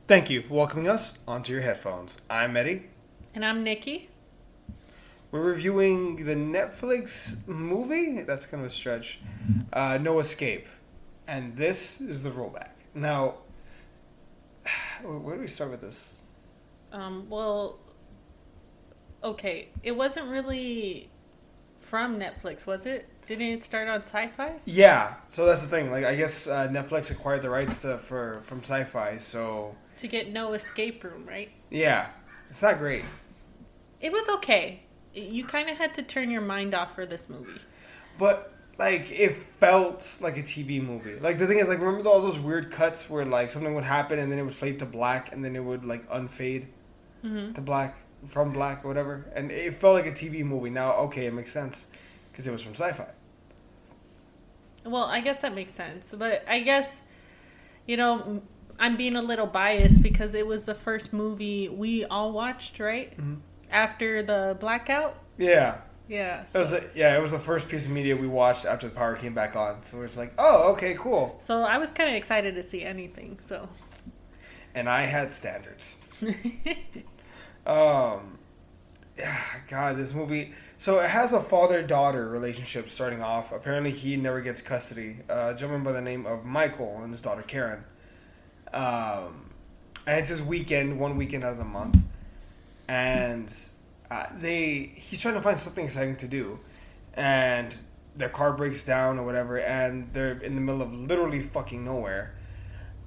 Thank you for welcoming us onto your headphones. I'm Eddie. And I'm Nikki. We're reviewing the Netflix movie. That's kind of a stretch. No Escape. And this is the rollback. Now, where do we start with this? Well, okay. It wasn't really from Netflix, was it? Didn't it start on Syfy? Yeah, so that's the thing. Like, I guess Netflix acquired the rights from Syfy, so To get No Escape Room, right? yeah, it's not great. It was okay. You kind of had to turn your mind off for this movie. But like, it felt like a TV movie. Like, the thing is, like, remember all those weird cuts where like something would happen and then it would fade to black and then it would like unfade to black from black or whatever, and it felt like a TV movie. Now, okay, it makes sense because it was from Syfy. Well, I guess that makes sense. But I guess, I'm being a little biased because it was the first movie we all watched, right? Mm-hmm. After the blackout. Yeah. Yeah. It was the first piece of media we watched after the power came back on. So we're just like, oh, okay, cool. So I was kind of excited to see anything. So. And I had standards. Yeah, God, this movie. So it has a father-daughter relationship starting off. Apparently, he never gets custody. A gentleman by the name of Michael and his daughter Karen. And it's his weekend, one weekend out of the month, and he's trying to find something exciting to do, and their car breaks down or whatever, and they're in the middle of literally fucking nowhere.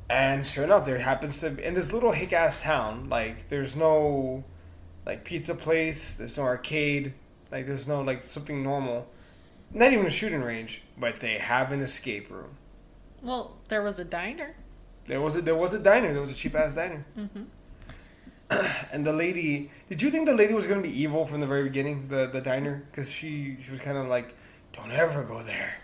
And sure enough, there happens to be, in this little hick ass town, like, there's no like pizza place, there's no arcade, like there's no like something normal, not even a shooting range, but they have an escape room. Well, there was a diner. There was a diner. There was a cheap ass diner. Mm-hmm. And the lady, did you think the lady was gonna be evil from the very beginning? The diner, because she was kind of like, don't ever go there.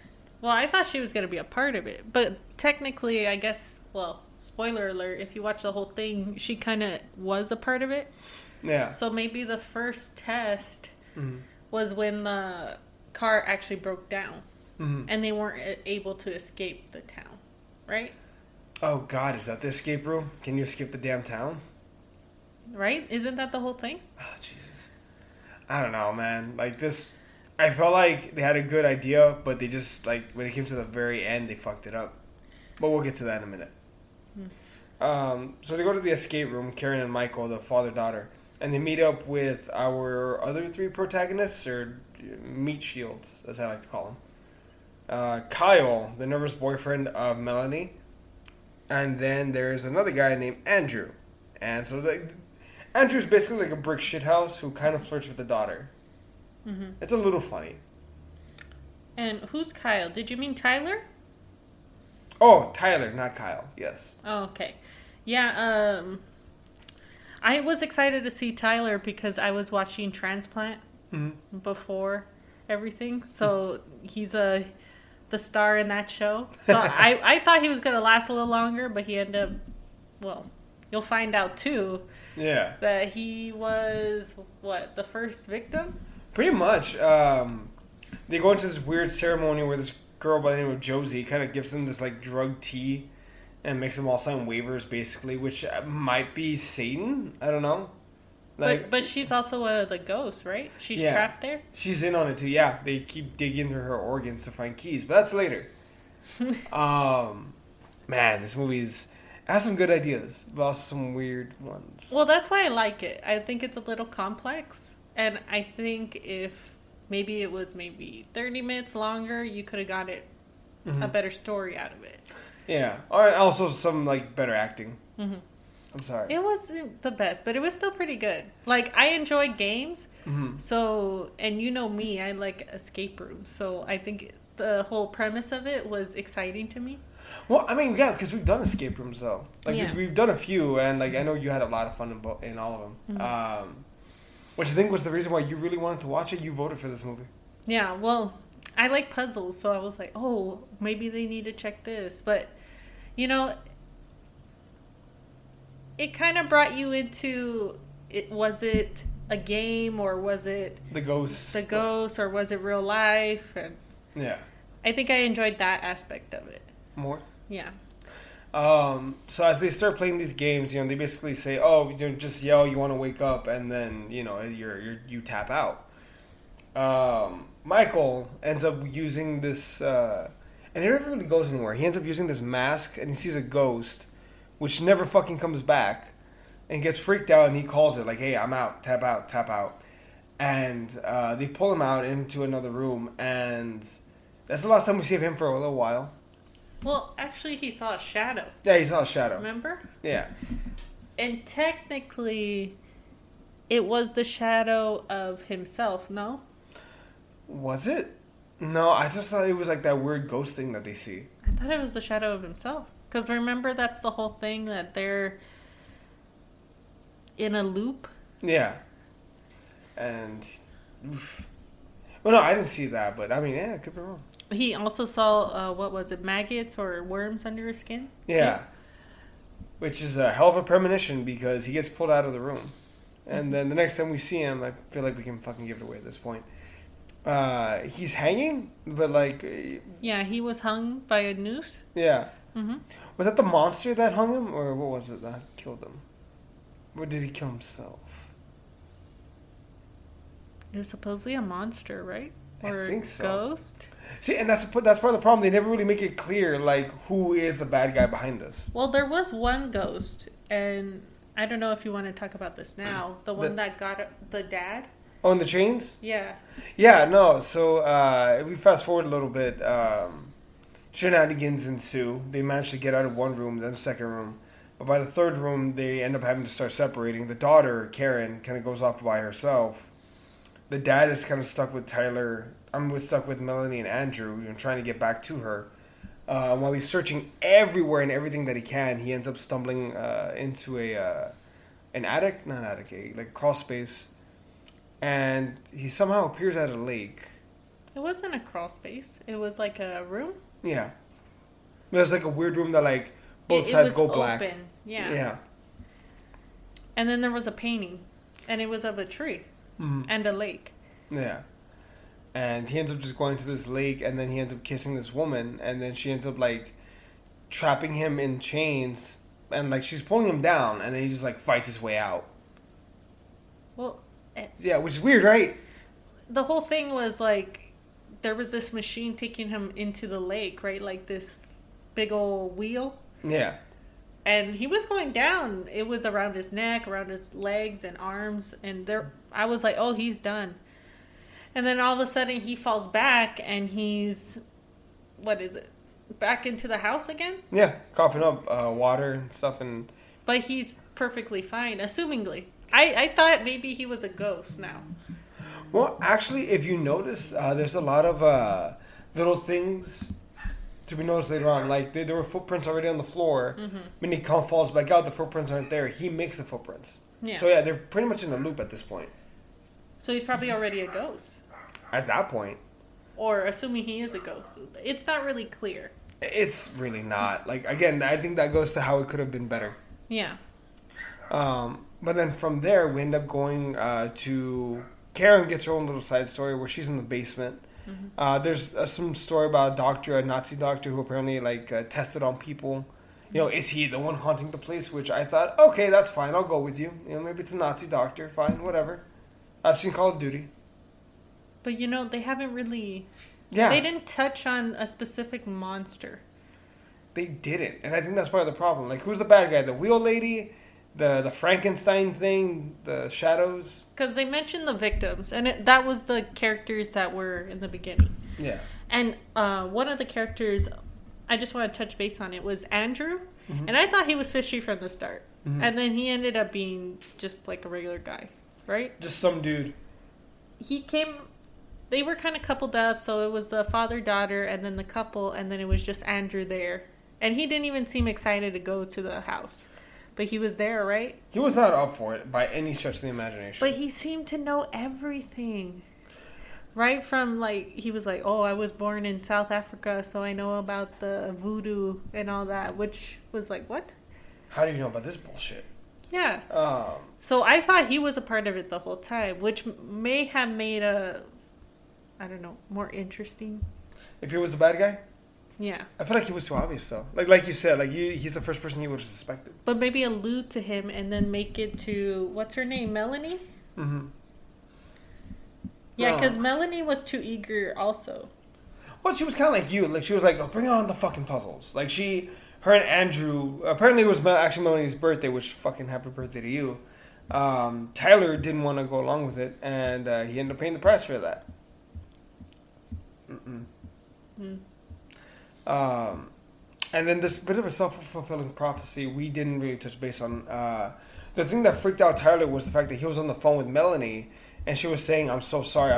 Well, I thought she was going to be a part of it. But technically, I guess, well, spoiler alert, if you watch the whole thing, she kind of was a part of it. Yeah. So maybe the first test was when the car actually broke down. Mm-hmm. And they weren't able to escape the town, right? Oh God, is that the escape room? Can you escape the damn town? Right? Isn't that the whole thing? Oh Jesus, I don't know, man. Like this, I felt like they had a good idea, but they just like when it came to the very end, they fucked it up. But we'll get to that in a minute. So they go to the escape room, Karen and Michael, the father-daughter, and they meet up with our other three protagonists, or meat shields, as I like to call them. Kyle, the nervous boyfriend of Melanie, and then there's another guy named Andrew. And so Andrew's basically like a brick shithouse who kind of flirts with the daughter. Mm-hmm. It's a little funny. And who's Kyle? Did you mean Tyler? Oh, Tyler, not Kyle. Yes. Oh, okay. Yeah, I was excited to see Tyler because I was watching Transplant before everything. So he's the star in that show. So I thought he was going to last a little longer, but he ended up, well, you'll find out too. Yeah. That he was, the first victim? Pretty much. They go into this weird ceremony where this girl by the name of Josie kind of gives them this like drug tea and makes them all sign waivers, basically, which might be Satan. I don't know. Like, but she's also the ghost, right? She's trapped there? She's in on it too, yeah. They keep digging through her organs to find keys, but that's later. Man, this movie's... It has some good ideas, but also some weird ones. Well, that's why I like it. I think it's a little complex. And I think if maybe it was 30 minutes longer, you could have got it a better story out of it. Yeah. Or also some, like, better acting. Mm-hmm. I'm sorry. It wasn't the best, but it was still pretty good. Like, I enjoy games. Mm-hmm. So, and you know me, I like escape rooms. So I think the whole premise of it was exciting to me. Well, I mean, yeah, because we've done escape rooms, though. Like, yeah. we've done a few, and, like, I know you had a lot of fun in all of them. Mm-hmm. Which I think was the reason why you really wanted to watch it. You voted for this movie. Yeah, well, I like puzzles, so I was like, oh, maybe they need to check this. But, it kind of brought you into, was it a game, or was it... The ghost, or was it real life? And yeah. I think I enjoyed that aspect of it. More? Yeah. So as they start playing these games, they basically say, "Oh, just yell. You want to wake up," and then you tap out. Michael ends up using this, and it never really goes anywhere. He ends up using this mask, and he sees a ghost, which never fucking comes back, and gets freaked out, and he calls it like, "Hey, I'm out. Tap out. Tap out." And they pull him out into another room, and that's the last time we see of him for a little while. Well, actually, he saw a shadow. Yeah, he saw a shadow. Remember? Yeah. And technically, it was the shadow of himself, no? Was it? No, I just thought it was like that weird ghost thing that they see. I thought it was the shadow of himself. Because remember, that's the whole thing, that they're in a loop. Yeah. And, oof. Well, no, I didn't see that, but I mean, yeah, I could be wrong. He also saw, what was it, maggots or worms under his skin? Yeah. Which is a hell of a premonition because he gets pulled out of the room. And then the next time we see him, I feel like we can fucking give it away at this point. He's hanging, but like... Yeah, he was hung by a noose. Yeah. Mm-hmm. Was that the monster that hung him, or what was it that killed him? Or did he kill himself? It was supposedly a monster, right? Or I think so. Ghost? See, and that's part of the problem. They never really make it clear, like, who is the bad guy behind this. Well, there was one ghost, and I don't know if you want to talk about this now. The one that got the dad. Oh, in the chains? Yeah. Yeah, no. So, if we fast forward a little bit, shenanigans ensue. They manage to get out of one room, then the second room. But by the third room, they end up having to start separating. The daughter, Karen, kind of goes off by herself. The dad is kind of stuck with Tyler. Stuck with Melanie and Andrew, trying to get back to her. While he's searching everywhere and everything that he can, he ends up stumbling into an attic, not an attic, like crawl space, and he somehow appears at a lake. It wasn't a crawl space. It was like a room. Yeah, there's like a weird room that like both sides go black. Open. Yeah. Yeah. And then there was a painting, and it was of a tree and a lake. Yeah. And he ends up just going to this lake, and then he ends up kissing this woman, and then she ends up, like, trapping him in chains, and, like, she's pulling him down, and then he just, like, fights his way out. Well... yeah, which is weird, right? The whole thing was, like, there was this machine taking him into the lake, right? Like, this big old wheel. Yeah. And he was going down. It was around his neck, around his legs and arms, and I was like, oh, he's done. And then all of a sudden he falls back and he's, what is it, back into the house again? Yeah, coughing up water and stuff. But he's perfectly fine, assumingly. I thought maybe he was a ghost now. Well, actually, if you notice, there's a lot of little things to be noticed later on. Like, there were footprints already on the floor. Mm-hmm. When he falls back out, the footprints aren't there. He makes the footprints. Yeah. So, yeah, they're pretty much in a loop at this point. So he's probably already a ghost. At that point. Or assuming he is a ghost. It's not really clear. It's really not. Like, again, I think that goes to how it could have been better. Yeah. But then from there, we end up going to... Karen gets her own little side story where she's in the basement. Mm-hmm. There's some story about a Nazi doctor who apparently, like, tested on people. Is he the one haunting the place? Which I thought, okay, that's fine. I'll go with you. Maybe it's a Nazi doctor. Fine, whatever. I've seen Call of Duty. But, they haven't really... Yeah. They didn't touch on a specific monster. They didn't. And I think that's part of the problem. Like, who's the bad guy? The wheel lady? The Frankenstein thing? The shadows? Because they mentioned the victims. And that was the characters that were in the beginning. Yeah. And one of the characters, I just want to touch base on it, was Andrew. Mm-hmm. And I thought he was fishy from the start. Mm-hmm. And then he ended up being just like a regular guy. Right? Just some dude. They were kind of coupled up, so it was the father-daughter and then the couple, and then it was just Andrew there. And he didn't even seem excited to go to the house. But he was there, right? He was not up for it by any stretch of the imagination. But he seemed to know everything. Right from, like, he was like, oh, I was born in South Africa, so I know about the voodoo and all that, which was like, what? How do you know about this bullshit? Yeah. So I thought he was a part of it the whole time, which may have made more interesting. If he was the bad guy? Yeah. I feel like he was too obvious though. Like you said, he's the first person you would have suspected. But maybe allude to him and then make it to what's her name, Melanie. Mm-hmm. Yeah, because Melanie was too eager also. Well, she was kind of like you. Like she was like, "Oh, bring on the fucking puzzles." Like her and Andrew. Apparently, it was actually Melanie's birthday, which fucking happy birthday to you. Tyler didn't want to go along with it, and he ended up paying the price for that. And then this bit of a self-fulfilling prophecy we didn't really touch base on. The thing that freaked out Tyler was the fact that he was on the phone with Melanie, and she was saying, I'm so sorry,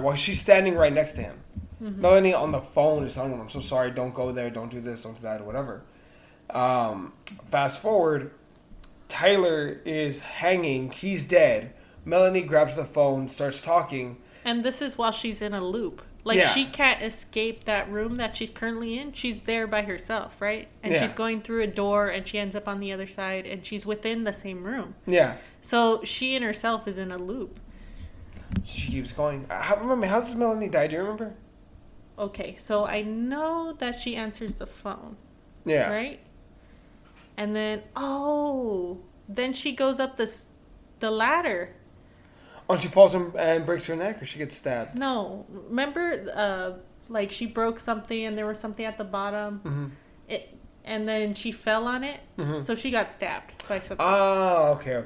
while she's standing right next to him. Mm-hmm. Melanie on the phone is telling him, I'm so sorry, don't go there, don't do this, don't do that, or whatever. Fast forward, Tyler is hanging, he's dead. Melanie grabs the phone, starts talking. And this is while she's in a loop. Like, she can't escape that room that she's currently in. She's there by herself, right? And she's going through a door, and she ends up on the other side, and she's within the same room. Yeah. So she and herself is in a loop. She keeps going. How does Melanie die? Do you remember? Okay, so I know that she answers the phone. Yeah. Right? And then, then she goes up the ladder. Oh, she falls and breaks her neck, or she gets stabbed? No. Remember, like, she broke something, and there was something at the bottom? Mm-hmm. And then she fell on it, so she got stabbed by something. Oh, okay.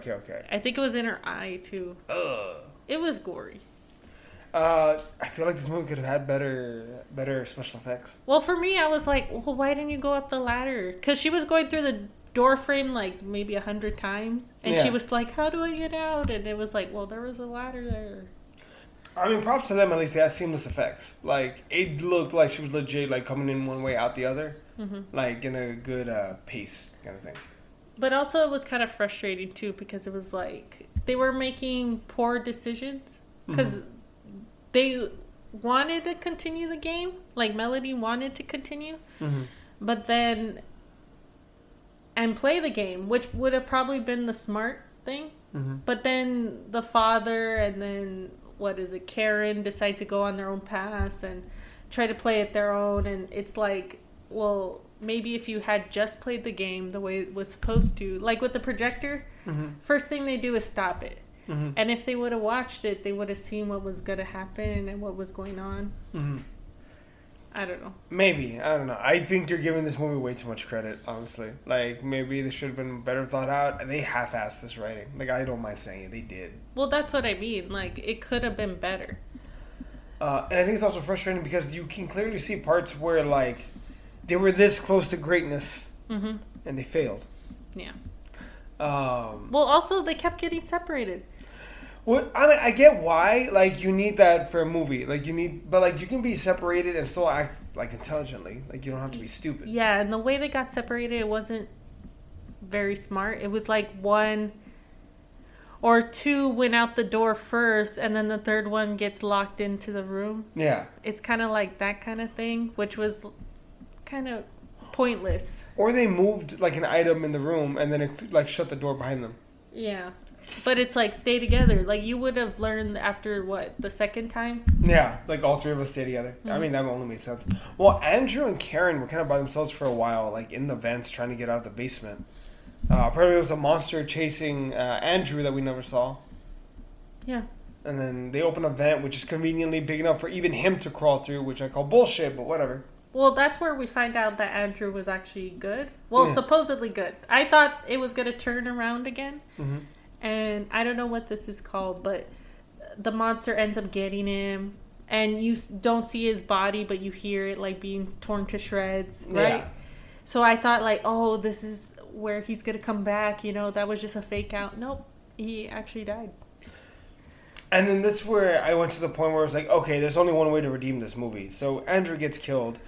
I think it was in her eye, too. Ugh. It was gory. I feel like this movie could have had better special effects. Well, for me, I was like, well, why didn't you go up the ladder? Because she was going through the door frame like maybe 100 times, and she was like, how do I get out? And it was like, well, there was a ladder there. I mean, props to them, at least they had seamless effects. Like, it looked like she was legit, like, coming in one way, out the other. Like, in a good pace kind of thing. But also, it was kind of frustrating, too, because it was like, they were making poor decisions. Because they wanted to continue the game. Like, Melody wanted to continue. But then... and play the game, which would have probably been the smart thing. But then the father and then, Karen decide to go on their own paths and try to play it their own. And it's like, well, maybe if you had just played the game the way it was supposed to, like with the projector, first thing they do is stop it. And if they would have watched it, they would have seen what was going to happen and what was going on. I don't know. Maybe. I don't know. I think you're giving this movie way too much credit, honestly. Like, maybe this should have been better thought out. They half-assed this writing. Like, I don't mind saying it. They did. Well, that's what I mean. Like, it could have been better. And I think it's also frustrating because you can clearly see parts where, like, they were this close to greatness, and they failed. Yeah. Well, also, they kept getting separated. Well, I mean, I get why. Like, you need that for a movie. Like, but like, you can be separated and still act like intelligently. Like, you don't have to be stupid. Yeah, and the way they got separated, it wasn't very smart. It was like one or two went out the door first, and then the third one gets locked into the room. Yeah, it's kind of like that kind of thing, which was kind of pointless. Or they moved like an item in the room, and then it like shut the door behind them. Yeah. But it's like, stay together. Like, you would have learned after, the second time? Yeah, like all three of us stay together. I mean, that only makes sense. Well, Andrew and Karen were kind of by themselves for a while, like in the vents trying to get out of the basement. Apparently there was a monster chasing Andrew that we never saw. Yeah. And then they open a vent, which is conveniently big enough for even him to crawl through, which I call bullshit, but whatever. Well, that's where we find out that Andrew was actually good. Well, supposedly good. I thought it was going to turn around again. And I don't know what this is called, but the monster ends up getting him. And you don't see his body, but you hear it, like, being torn to shreds, right? Yeah. So I thought, like, oh, this is where he's going to come back. You know, that was just a fake out. Nope. He actually died. And then that's where I went to the point where I was like, okay, there's only one way to redeem this movie. So Andrew gets killed.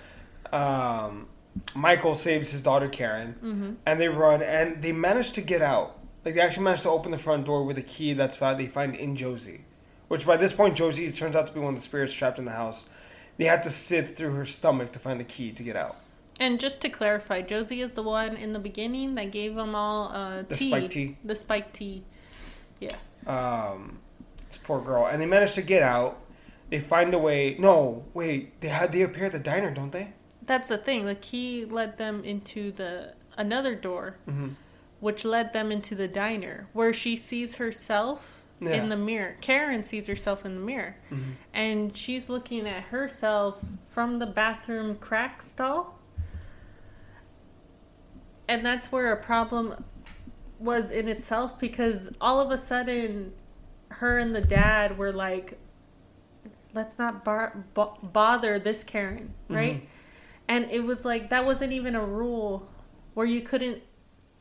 Michael saves his daughter, Karen. And they run, and they manage to get out. Like, they actually managed to open the front door with a key that's found. They find in Josie. Which, by this point, Josie turns out to be one of the spirits trapped in the house. They had to sift through her stomach to find the key to get out. And just to clarify, Josie is the one in the beginning that gave them all tea. The spiked tea. The spiked tea. Yeah. This poor girl. And they managed to get out. They find a way. No, wait. They appear at the diner, don't they? that's the thing. The key led them into another door, which led them into the diner, where she sees herself in the mirror. Karen sees herself in the mirror, and she's looking at herself from the bathroom crack stall. And that's where a problem was in itself, because all of a sudden, her and the dad were like, let's not bother this Karen, right? And it was like, that wasn't even a rule where you couldn't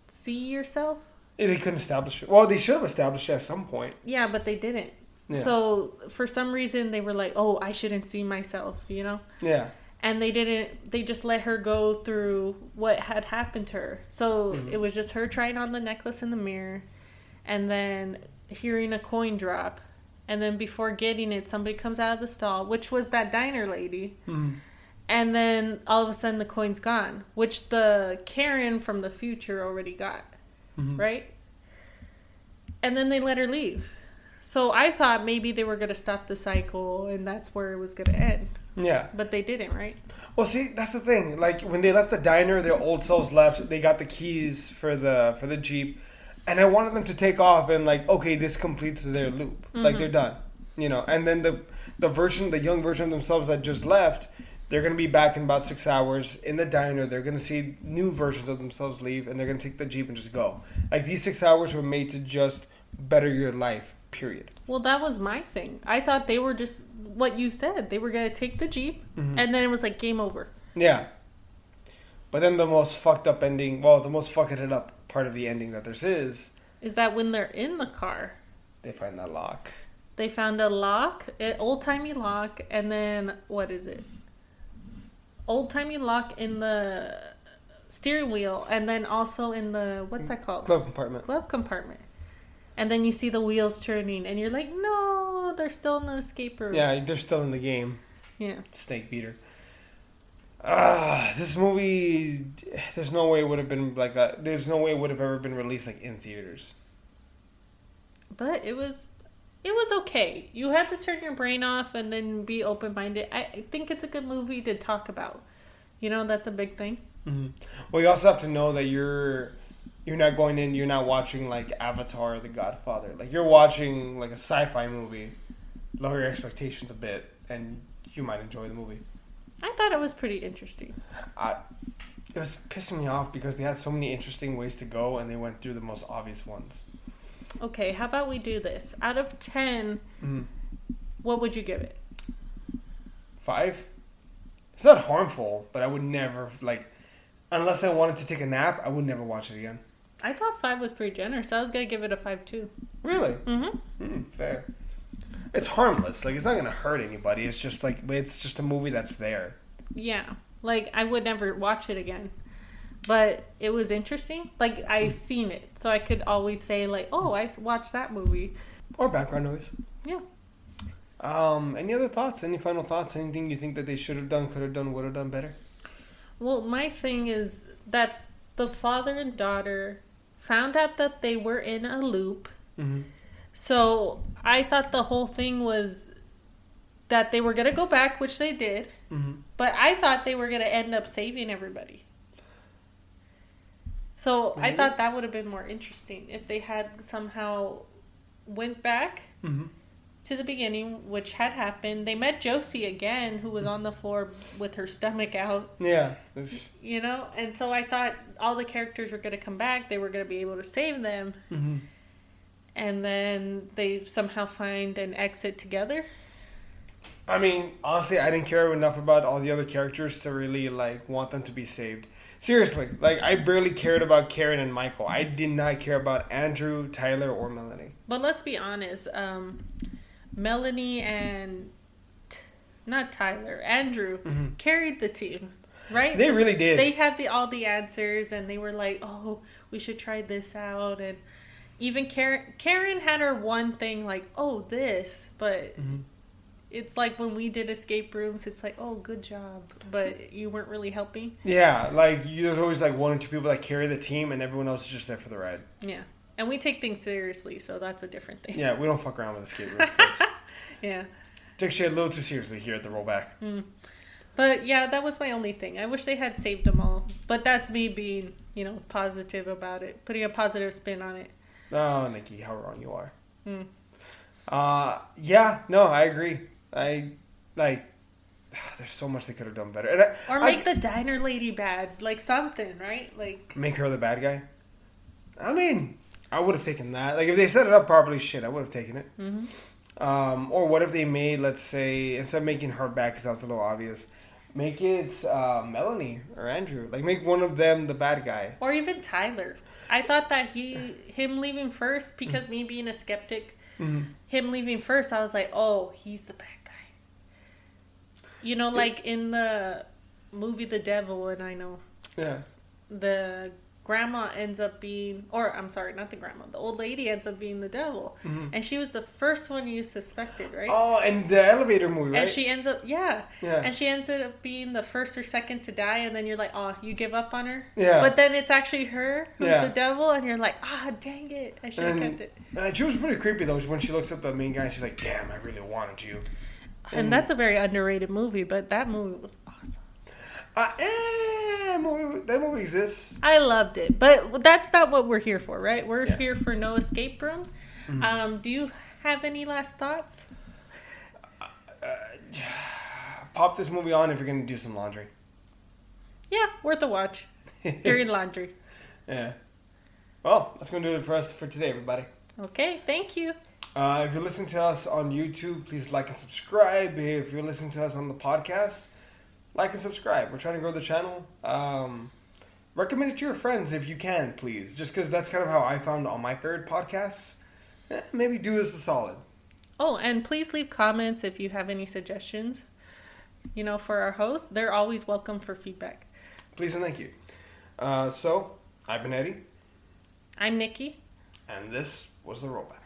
see yourself. Yeah, they couldn't establish it. Well, they should have established it at some point. Yeah, but they didn't. Yeah. So for some reason, they were like, oh, I shouldn't see myself, you know? Yeah. And they didn't, they just let her go through what had happened to her. So it was just her trying on the necklace in the mirror, and then hearing a coin drop. And then before getting it, somebody comes out of the stall, which was that diner lady. And then all of a sudden the coin's gone, which the Karen from the future already got, right? And then they let her leave. So I thought maybe they were going to stop the cycle and that's where it was going to end. Yeah. But they didn't, right? Well, see, that's the thing. Like, when they left the diner, their old selves left. They got the keys for the Jeep. And I wanted them to take off and, like, okay, this completes their loop. Like, they're done. You know? And then the young version of themselves that just left, they're going to be back in about 6 hours in the diner. They're going to see new versions of themselves leave, and they're going to take the Jeep and just go. Like, these 6 hours were made to just better your life, period. Well, that was my thing. I thought they were just what you said. They were going to take the Jeep, and then it was like game over. Yeah. But then the most fucked up ending, well, the most fucking it up part of the ending that there is that when they're in the car, they find that lock. They found a lock, an old-timey lock, and then, what is it? Old-timey lock in the steering wheel, and then also in the, what's that called? Glove compartment. Glove compartment. And then you see the wheels turning, and you're like, no, they're still in the escape room. Yeah, they're still in the game. Yeah. Snake beater. This movie, there's no way it would have been like there's no way it would have ever been released like in theaters. But it was okay. You had to turn your brain off and then be open-minded. I think it's a good movie to talk about. You know, that's a big thing. Well, you also have to know that you're not going in, you're not watching like Avatar or The Godfather. Like, you're watching like a sci-fi movie. Lower your expectations a bit and you might enjoy the movie. I thought it was pretty interesting. It was pissing me off because they had so many interesting ways to go and they went through the most obvious ones. Okay, how about we do this? Out of 10, what would you give it? 5? It's not harmful, but I would never, like, unless I wanted to take a nap, I would never watch it again. I thought 5 was pretty generous. I was going to give it a 5 too. Really? Fair. It's harmless. Like, it's not going to hurt anybody. It's just, like, it's just a movie that's there. Yeah. Like, I would never watch it again. But it was interesting. Like, I've seen it. So I could always say, like, oh, I watched that movie. Or background noise. Yeah. Any other thoughts? Any final thoughts? Anything you think that they should have done, could have done, would have done better? Well, my thing is that the father and daughter found out that they were in a loop. So I thought the whole thing was that they were going to go back, which they did. But I thought they were going to end up saving everybody. So I thought that would have been more interesting if they had somehow went back to the beginning, which had happened. They met Josie again, who was on the floor with her stomach out. Yeah. You know? And so I thought all the characters were going to come back. They were going to be able to save them. And then they somehow find an exit together. I mean, honestly, I didn't care enough about all the other characters to really, like, want them to be saved. Seriously, like, I barely cared about Karen and Michael. I did not care about Andrew, Tyler, or Melanie. But let's be honest. Melanie and... not Tyler. Andrew carried the team, right? They really did. They had all the answers, and they were like, oh, we should try this out. And even Karen had her one thing, like, oh, this. But... it's like when we did escape rooms, it's like, oh, good job. But you weren't really helping. Yeah, like, there's always like one or two people that carry the team and everyone else is just there for the ride. Yeah. And we take things seriously, so that's a different thing. Yeah, we don't fuck around with escape rooms, folks. Yeah. Take shit a little too seriously here at the Rollback. But yeah, that was my only thing. I wish they had saved them all. But that's me being, positive about it, putting a positive spin on it. Oh, Nikki, how wrong you are. Mm. Yeah, no, I agree. There's so much they could have done better. Or make the diner lady bad, like something, right? Like make her the bad guy. I mean, I would have taken that. Like if they set it up properly, I would have taken it. Mm-hmm. Or what if they made, let's say, instead of making her bad, because that was a little obvious, make it Melanie or Andrew. Like make one of them the bad guy. Or even Tyler. I thought that him leaving first, because me being a skeptic, him leaving first, I was like, oh, he's the bad guy. Like in the movie The Devil, and I know. Yeah. The grandma ends up being, or I'm sorry, not the grandma, the old lady ends up being the devil. Mm-hmm. And she was the first one you suspected, right? Oh, and the elevator movie, right? And she ends up, yeah. And she ends up being the first or second to die, and then you're like, oh, you give up on her? Yeah. But then it's actually her who's the devil, and you're like, dang it, I should have kept it. She was pretty creepy, though, when she looks at the main guy, and she's like, damn, I really wanted you. And that's a very underrated movie, but that movie was awesome. That movie exists. I loved it, but that's not what we're here for, right? We're here for No Escape Room. Mm-hmm. Do you have any last thoughts? Pop this movie on if you're going to do some laundry. Yeah, worth a watch during laundry. Yeah. Well, that's going to do it for us for today, everybody. Okay, thank you. If you're listening to us on YouTube, please like and subscribe. If you're listening to us on the podcast, like and subscribe. We're trying to grow the channel. Recommend it to your friends if you can, please. Just because that's kind of how I found all my favorite podcasts. Maybe do this a solid. Oh, and please leave comments if you have any suggestions. For our hosts, they're always welcome for feedback. Please and thank you. So, I've been Eddie. I'm Nikki. And this was The Rollback.